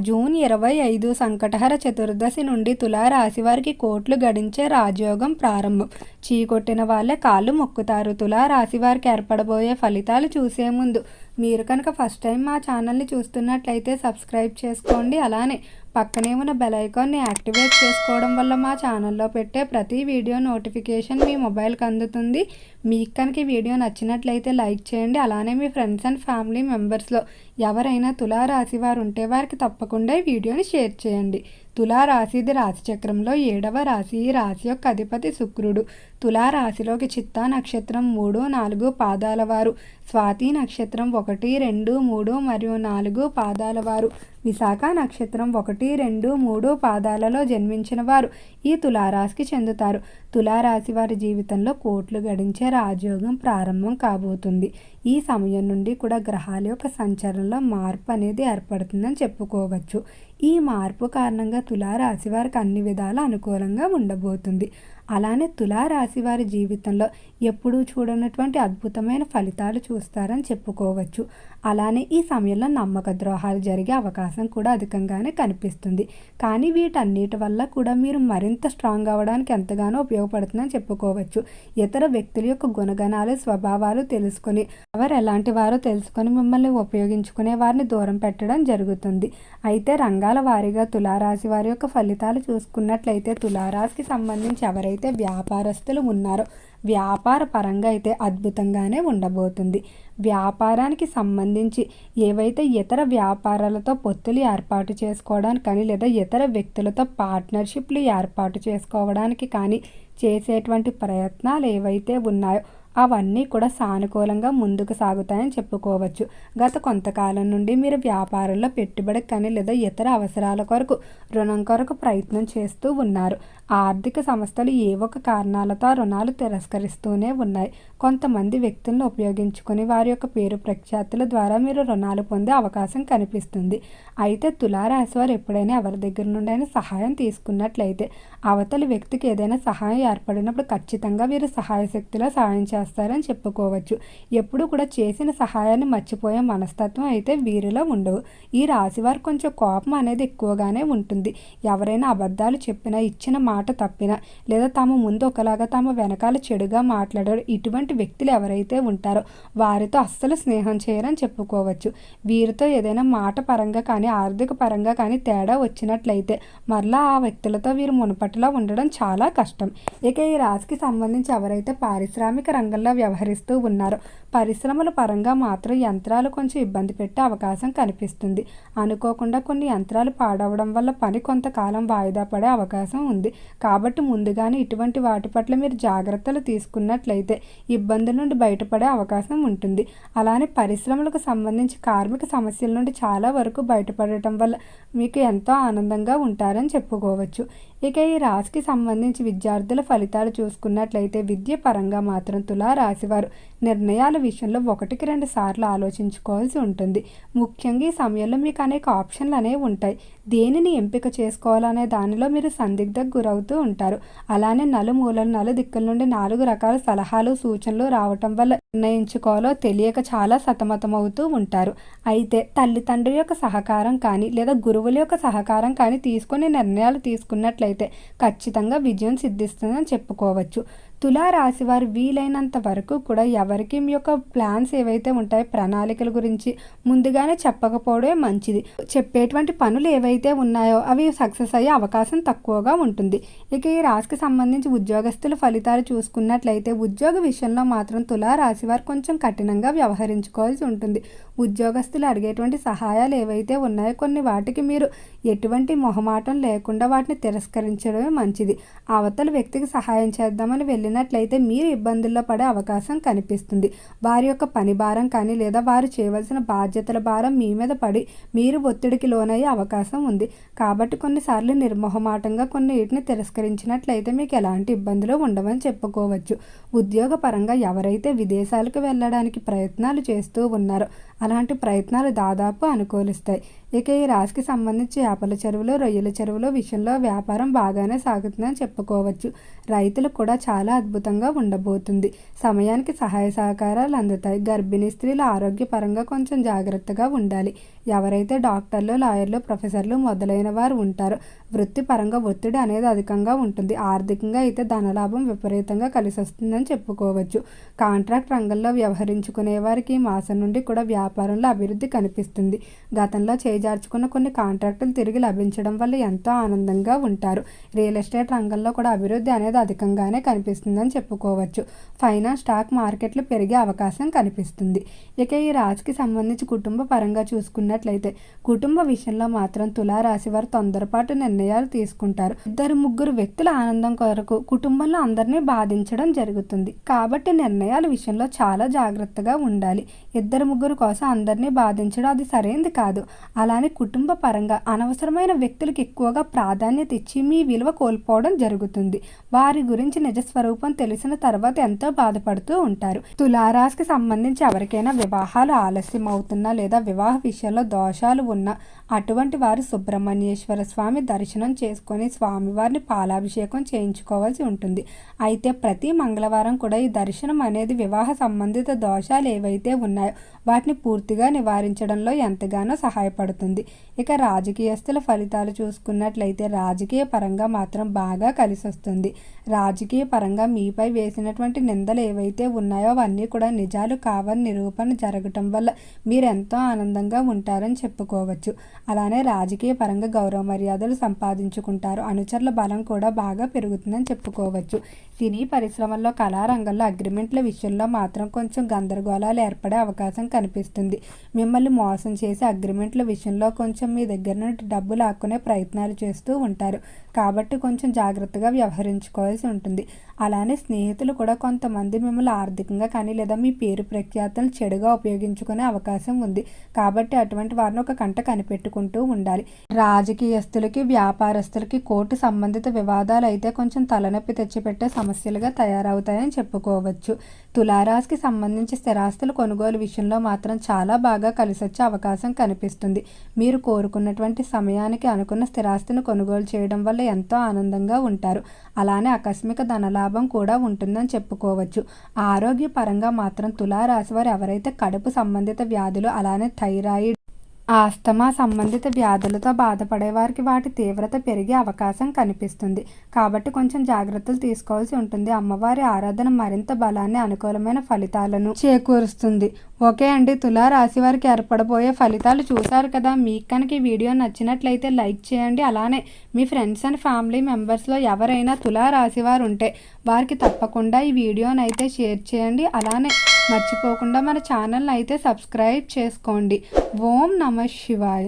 June 25 Sankatahara చతుర్దశి నుండి తులారాశి వారికి కోట్లు గడించే రాజయోగం ప్రారంభం. చీకొట్టిన వాళ్ళే కాళ్ళు మొక్కుతారు. తులారాశి వారికి ఏర్పడబోయే ఫలితాలు చూసే ముందు మీరు కనుక ఫస్ట్ టైం మా ఛానల్ని చూస్తున్నట్లయితే సబ్స్క్రైబ్ చేసుకోండి. అలానే పక్కనే ఉన్న బెల్ ఐకాన్ని యాక్టివేట్ చేసుకోవడం వల్ల మా ఛానల్లో పెట్టే ప్రతి వీడియో నోటిఫికేషన్ మీ మొబైల్కి అందుతుంది. మీకు కనుక ఈ వీడియో నచ్చినట్లయితే లైక్ చేయండి. అలానే మీ ఫ్రెండ్స్ అండ్ ఫ్యామిలీ మెంబర్స్లో ఎవరైనా తులారాశి వారు ఉంటే వారికి తప్పకుండా ఈ వీడియోని షేర్ చేయండి. తులారాశిది రాశిచక్రంలో 7వ రాశి. ఈ రాశి యొక్క అధిపతి శుక్రుడు. తులారాశిలోకి చిత్తా నక్షత్రం 3, 4 పాదాల వారు, స్వాతి నక్షత్రం 1, 2, 3 మరియు 4 పాదాల వారు, విశాఖ నక్షత్రం 1, 2, 3 పాదాలలో జన్మించిన వారు ఈ తులారాశికి చెందుతారు. తులారాశి వారి జీవితంలో కోట్లు గడించే రాజయోగం ప్రారంభం కాబోతుంది. ఈ సమయం నుండి కూడా గ్రహాల యొక్క సంచలనంలో మార్పు అనేది ఏర్పడుతుందని చెప్పుకోవచ్చు. ఈ మార్పు కారణంగా తులారాశి వారికి అన్ని విధాల అనుకూలంగా ఉండబోతుంది. అలానే తులారాశి వారి జీవితంలో ఎప్పుడూ చూడనటువంటి అద్భుతమైన ఫలితాలు చూస్తారని చెప్పుకోవచ్చు. అలానే ఈ సమయంలో నమ్మక ద్రోహాలు జరిగే అవకాశం కూడా అధికంగానే కనిపిస్తుంది. కానీ వీటన్నిటి వల్ల కూడా మీరు మరింత స్ట్రాంగ్ అవ్వడానికి ఎంతగానో ఉపయోగపడుతుందని చెప్పుకోవచ్చు. ఇతర వ్యక్తుల యొక్క గుణగణాలు, స్వభావాలు తెలుసుకొని ఎవరు ఎలాంటి వారో తెలుసుకొని మిమ్మల్ని ఉపయోగించుకునే వారిని దూరం పెట్టడం జరుగుతుంది. అయితే రంగాల వారీగా తులారాశి వారి యొక్క ఫలితాలు చూసుకున్నట్లయితే తులారాశికి సంబంధించి ఎవరైతే వ్యాపారస్తులు ఉన్నారో వ్యాపార పరంగా అయితే అద్భుతంగానే ఉండబోతుంది. వ్యాపారానికి సంబంధించి ఏవైతే ఇతర వ్యాపారాలతో పొత్తులు ఏర్పాటు చేసుకోవడానికి కానీ లేదా ఇతర వ్యక్తులతో పార్ట్నర్షిప్లు ఏర్పాటు చేసుకోవడానికి కానీ చేసేటువంటి ప్రయత్నాలు ఏవైతే ఉన్నాయో అవన్నీ కూడా సానుకూలంగా ముందుకు సాగుతాయని చెప్పుకోవచ్చు. గత కొంతకాలం నుండి మీరు వ్యాపారంలో పెట్టుబడికి కానీ లేదా ఇతర అవసరాల కొరకు రుణం కొరకు ప్రయత్నం చేస్తూ ఉన్నారు. ఆర్థిక సంస్థలు ఏ ఒక కారణాలతో రుణాలు తిరస్కరిస్తూనే ఉన్నాయి. కొంతమంది వ్యక్తులను ఉపయోగించుకుని వారి యొక్క పేరు ప్రఖ్యాతుల ద్వారా మీరు రుణాలు పొందే అవకాశం కనిపిస్తుంది. అయితే తులారాశి వారు ఎప్పుడైనా ఎవరి దగ్గర నుండి సహాయం తీసుకున్నట్లయితే అవతలి వ్యక్తికి ఏదైనా సహాయం ఏర్పడినప్పుడు ఖచ్చితంగా వీరు సహాయ శక్తిలో సహాయం చేస్తారని చెప్పుకోవచ్చు. ఎప్పుడు కూడా చేసిన సహాయాన్ని మర్చిపోయే మనస్తత్వం అయితే వీరిలో ఉండవు. ఈ రాశి వారు కొంచెం కోపం అనేది ఎక్కువగానే ఉంటుంది. ఎవరైనా అబద్ధాలు చెప్పినా, ఇచ్చిన మాట తప్పినా లేదా తమ ముందు ఒకలాగా తమ వెనకాల చెడుగా మాట్లాడారు ఇటువంటి వ్యక్తులు ఎవరైతే ఉంటారో వారితో అస్సలు స్నేహం చేయరని చెప్పుకోవచ్చు. వీరితో ఏదైనా మాట పరంగా కానీ ఆర్థిక పరంగా కానీ తేడా వచ్చినట్లయితే మరలా ఆ వ్యక్తులతో వీరు మునుపటిలో ఉండడం చాలా కష్టం. ఇక ఈ రాశికి సంబంధించి ఎవరైతే పారిశ్రామిక రంగంలో వ్యవహరిస్తూ ఉన్నారో పరిశ్రమల పరంగా మాత్రం యంత్రాలు కొంచెం ఇబ్బంది పెట్టే అవకాశం కనిపిస్తుంది. అనుకోకుండా కొన్ని యంత్రాలు పాడవడం వల్ల పని కొంతకాలం వాయిదా పడే అవకాశం ఉంది. కాబట్టి ముందుగానే ఇటువంటి వాటి పట్ల మీరు జాగ్రత్తలు తీసుకున్నట్లయితే ఇబ్బందుల నుండి బయటపడే అవకాశం ఉంటుంది. అలానే పరిశ్రమలకు సంబంధించి కార్మిక సమస్యల నుండి చాలా వరకు బయటపడటం వల్ల మీకు ఎంతో ఆనందంగా ఉంటారని చెప్పుకోవచ్చు. ఇక ఈ రాశికి సంబంధించి విద్యార్థుల ఫలితాలు చూసుకున్నట్లయితే విద్య పరంగా మాత్రం తులారాశి వారు నిర్ణయాల విషయంలో 1-2 సార్లు ఆలోచించుకోవాల్సి ఉంటుంది. ముఖ్యంగా ఈ సమయంలో మీకు అనేక ఆప్షన్లు అనేవి ఉంటాయి. దేనిని ఎంపిక చేసుకోవాలనే దానిలో మీరు సందిగ్ధకు గురవుతూ ఉంటారు. అలానే నలుమూలలు నలుదిక్కుల నుండి 4 రకాల సలహాలు, సూచనలు రావటం వల్ల నిర్ణయించుకోవాలో తెలియక చాలా సతమతమవుతూ ఉంటారు. అయితే తల్లిదండ్రుల యొక్క సహకారం కానీ లేదా గురువుల యొక్క సహకారం కానీ తీసుకొని నిర్ణయాలు తీసుకున్నట్లయితే ఖచ్చితంగా విజయం సిద్ధిస్తుందని చెప్పుకోవచ్చు. తులారాశి వారు వీలైనంత వరకు కూడా ఎవరికి మీ యొక్క ప్లాన్స్ ఏవైతే ఉంటాయో ప్రణాళికల గురించి ముందుగానే చెప్పకపోవడమే మంచిది. చెప్పేటువంటి పనులు ఏవైతే ఉన్నాయో అవి సక్సెస్ అయ్యే అవకాశం తక్కువగా ఉంటుంది. ఇక ఈ రాశికి సంబంధించి ఉద్యోగస్తుల ఫలితాలు చూసుకున్నట్లయితే ఉద్యోగ విషయంలో మాత్రం తులారాశి వారు కొంచెం కఠినంగా వ్యవహరించుకోవాల్సి ఉంటుంది. ఉద్యోగస్తులు అడిగేటువంటి సహాయాలు ఏవైతే ఉన్నాయో కొన్ని వాటికి మీరు ఎటువంటి మొహమాటం లేకుండా వాటిని తిరస్కరించడమే మంచిది. అవతల వ్యక్తికి సహాయం చేద్దామని వెళ్ళినట్లయితే మీరు ఇబ్బందుల్లో పడే అవకాశం కనిపిస్తుంది. వారి యొక్క పని భారం కానీ లేదా వారు చేయవలసిన బాధ్యతల భారం మీ మీద పడి మీరు ఒత్తిడికి లోనయ్యే అవకాశం ఉంది. కాబట్టి కొన్నిసార్లు నిర్మోహమాటంగా కొన్ని వీటిని తిరస్కరించినట్లయితే మీకు ఎలాంటి ఇబ్బందులు ఉండవని చెప్పుకోవచ్చు. ఉద్యోగ పరంగా ఎవరైతే విదేశాలకు వెళ్ళడానికి ప్రయత్నాలు చేస్తూ ఉన్నారో అలాంటి ప్రయత్నాలు దాదాపు అనుకూలిస్తాయి. ఇక ఈ రాశికి సంబంధించి చేపల చెరువులు, రొయ్యల చెరువులు విషయంలో వ్యాపారం బాగానే సాగుతుందని చెప్పుకోవచ్చు. రైతులకు కూడా చాలా అద్భుతంగా ఉండబోతుంది. సమయానికి సహాయ సహకారాలు అందుతాయి. గర్భిణీ స్త్రీలు ఆరోగ్యపరంగా కొంచెం జాగ్రత్తగా ఉండాలి. ఎవరైతే డాక్టర్లు, లాయర్లు, ప్రొఫెసర్లు మొదలైన వారు ఉంటారో వృత్తిపరంగా ఒత్తిడి అనేది అధికంగా ఉంటుంది. ఆర్థికంగా అయితే ధనలాభం విపరీతంగా కలిసి వస్తుందని చెప్పుకోవచ్చు. కాంట్రాక్ట్ రంగంలో వ్యవహరించుకునే వారికి ఈ మాసం నుండి కూడా వ్యాపారంలో అభివృద్ధి కనిపిస్తుంది. గతంలో చేజార్చుకున్న కొన్ని కాంట్రాక్టులు తిరిగి లభించడం వల్ల ఎంతో ఆనందంగా ఉంటారు. రియల్ ఎస్టేట్ రంగంలో కూడా అభివృద్ధి అనేది అధికంగానే కనిపిస్తుందని చెప్పుకోవచ్చు. ఫైనాన్స్, స్టాక్ మార్కెట్లు పెరిగే అవకాశం కనిపిస్తుంది. ఇక ఈ రాశికి సంబంధించి కుటుంబ పరంగా చూసుకున్నట్లయితే కుటుంబ విషయంలో మాత్రం తులారాశి వారు తొందరపాటు నిర్ణయాలు తీసుకుంటారు. 2-3 వ్యక్తుల ఆనందం కొరకు కుటుంబంలో అందరినీ బాధించడం జరుగుతుంది. కాబట్టి నిర్ణయాల విషయంలో చాలా జాగ్రత్తగా ఉండాలి. 2-3 కోసం అందరినీ బాధించడం అది సరైనది కాదు. అలానే కుటుంబ పరంగా అనవసరమైన వ్యక్తులకు ఎక్కువగా ప్రాధాన్యత ఇచ్చి మీ విలువ కోల్పోవడం జరుగుతుంది. వారి గురించి నిజస్వరూపం తెలిసిన తర్వాత ఎంతో బాధపడుతూ ఉంటారు. తులారాశికి సంబంధించి ఎవరికైనా వివాహాలు ఆలస్యం అవుతున్నా లేదా వివాహ విషయంలో దోషాలు ఉన్నా అటువంటి వారు సుబ్రహ్మణ్యేశ్వర స్వామి దర్శనం చేసుకొని స్వామివారిని పాలాభిషేకం చేయించుకోవాల్సి ఉంటుంది. అయితే ప్రతి మంగళవారం కూడా ఈ దర్శనం అనేది వివాహ సంబంధిత దోషాలు ఏవైతే ఉన్నాయో వాటిని పూర్తిగా నివారించడంలో ఎంతగానో సహాయపడుతుంది. ఇక రాజకీయస్తుల ఫలితాలు చూసుకున్నట్లయితే రాజకీయ పరంగా మాత్రం బాగా కలిసి వస్తుంది. రాజకీయ పరంగా మీపై వేసినటువంటి నిందలు ఏవైతే ఉన్నాయో అవన్నీ కూడా నిజాలు కావని నిరూపణ జరగటం వల్ల మీరు ఎంతో ఆనందంగా ఉంటారని చెప్పుకోవచ్చు. అలానే రాజకీయ పరంగా గౌరవ మర్యాదలు సంపాదించుకుంటారు. అనుచరుల బలం కూడా బాగా పెరుగుతుందని చెప్పుకోవచ్చు. సినీ పరిశ్రమల్లో, కళారంగంలో అగ్రిమెంట్ల విషయంలో మాత్రం కొంచెం గందరగోళాలు ఏర్పడే అవకాశం కనిపిస్తుంది. మిమ్మల్ని మోసం చేసి అగ్రిమెంట్ల విషయంలో కొంచెం మీ దగ్గర నుండి డబ్బు లాక్కునే ప్రయత్నాలు చేస్తూ ఉంటారు. కాబట్టి కొంచెం జాగ్రత్తగా వ్యవహరించుకోవాల్సి ఉంటుంది. అలానే స్నేహితులు కూడా కొంతమంది మిమ్మల్ని ఆర్థికంగా కానీ లేదా మీ పేరు ప్రఖ్యాతలను చెడుగా ఉపయోగించుకునే అవకాశం ఉంది. కాబట్టి అటువంటి వారిని ఒక కంట కనిపెట్టుకుంటూ ఉండాలి. రాజకీయస్తులకి, వ్యాపారస్తులకి కోర్టు సంబంధిత వివాదాలు అయితే కొంచెం తలనొప్పి తెచ్చిపెట్టే సమస్యలుగా తయారవుతాయని చెప్పుకోవచ్చు. తులారాశికి సంబంధించి స్థిరాస్తుల కొనుగోలు విషయంలో మాత్రం చాలా బాగా కలిసొచ్చే అవకాశం కనిపిస్తుంది. మీరు కోరుకున్నటువంటి సమయానికి అనుకున్న స్థిరాస్తిని కొనుగోలు చేయడం వల్ల ఎంతో ఆనందంగా ఉంటారు. అలానే ఆకస్మిక ధనలాభం కూడా ఉంటుందని చెప్పుకోవచ్చు. ఆరోగ్యపరంగా మాత్రం తులారాశి వారు ఎవరైతే కడుపు సంబంధిత వ్యాధులు, అలానే థైరాయిడ్, ఆస్తమా సంబంధిత వ్యాధులతో బాధపడే వారికి వాటి తీవ్రత పెరిగే అవకాశం కనిపిస్తుంది. కాబట్టి కొంచెం జాగ్రత్తలు తీసుకోవాల్సి ఉంటుంది. అమ్మవారి ఆరాధన మరింత బలాన్ని, అనుకూలమైన ఫలితాలను చేకూరుస్తుంది. ఓకే అండి, తులారాశి వారికి ఏర్పడబోయే ఫలితాలు చూశారు కదా. మీకు కనుక ఈ వీడియో నచ్చినట్లయితే లైక్ చేయండి. అలానే మీ ఫ్రెండ్స్ అండ్ ఫ్యామిలీ మెంబర్స్లో ఎవరైనా తులారాశి వారు ఉంటే వారికి తప్పకుండా ఈ వీడియోని అయితే షేర్ చేయండి. అలానే మర్చిపోకుండా మన ఛానల్ని అయితే సబ్స్క్రైబ్ చేసుకోండి. ఓం నమః శివాయ.